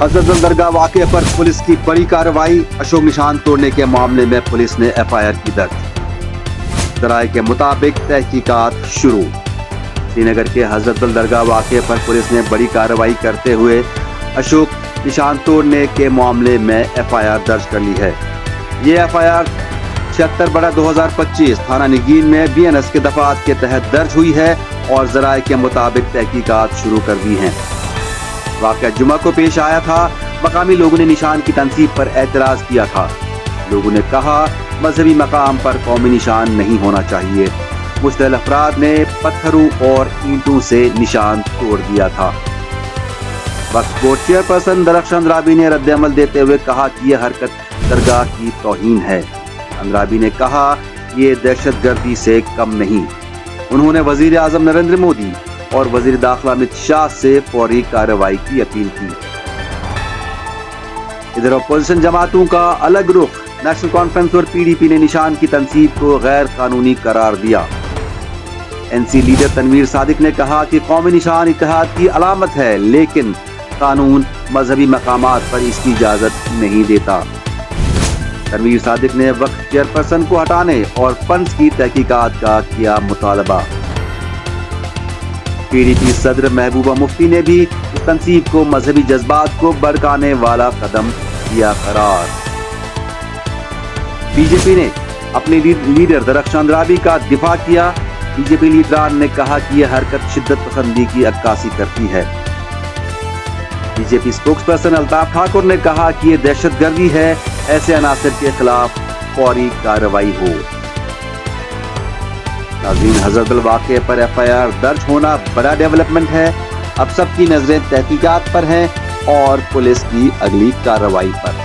हजरत दरगाह वाक़े पर पुलिस की बड़ी कार्रवाई। अशोक निशान तोड़ने के मामले में पुलिस ने FIR की दर्ज। ज़राए के मुताबिक तहकीकात शुरू। श्रीनगर के हजरत दरगाह वाक़े पर पुलिस ने बड़ी कार्रवाई करते हुए अशोक निशान तोड़ने के मामले में FIR दर्ज कर ली है। ये FIR 76/2025 थाना निगीन में BNS के दफात के तहत दर्ज हुई है और ज़राए के मुताबिक तहकीकात शुरू कर दी हैं। वाक़या जुमा को पेश आया था। मकामी लोगों ने निशान की तनसीब पर एतराज़ किया था। लोगों ने कहा मजहबी मकाम पर कौमी निशान नहीं होना चाहिए। मुश्तल अफराद ने पत्थरों और ईंटों से निशान तोड़ दिया था। वक्फ बोर्ड चेयरपर्सन दरख्शान अंद्राबी ने रद्द-ए-अमल देते हुए कहा कि यह हरकत दरगाह की तौहीन है। अंद्राबी ने कहा ये दहशतगर्दी से कम नहीं। उन्होंने वजीर आज़म नरेंद्र मोदी और वजीर दाखिला अमित शाह से फौरी कार्रवाई की अपील की। इधर अपोजिशन जमातों का अलग रुख। नेशनल कॉन्फ्रेंस और PDP ने निशान की तनसीब को गैर कानूनी करार दिया। NC लीडर तनवीर सादिक ने कहा कि कौमी निशान इत्तेहाद की अलामत है, लेकिन कानून मजहबी मकामात पर इसकी इजाजत नहीं देता। तनवीर सादिक ने वक्फ चेयरपर्सन को हटाने और फंड्स की तहकीकात का किया मुतालबा। PDP सदर महबूबा मुफ्ती ने भी इस तनसीब को मजहबी जज्बात को भड़काने वाला कदम दिया करार। BJP ने अपने लीडर दरख्शान अंद्राबी का दिफा किया। BJP लीडरान ने कहा कि यह हरकत शिद्दत पसंदी की अक्कासी करती है। BJP स्पोक्सपर्सन अल्ताफ ठाकुर ने कहा कि यह दहशतगर्दी है, ऐसे अनासर के खिलाफ फौरी कार्रवाई हो। नाज़रीन, हजरत वाक़े पर FIR दर्ज होना बड़ा डेवलपमेंट है। अब सबकी नजरें तहकीकात पर हैं और पुलिस की अगली कार्रवाई पर।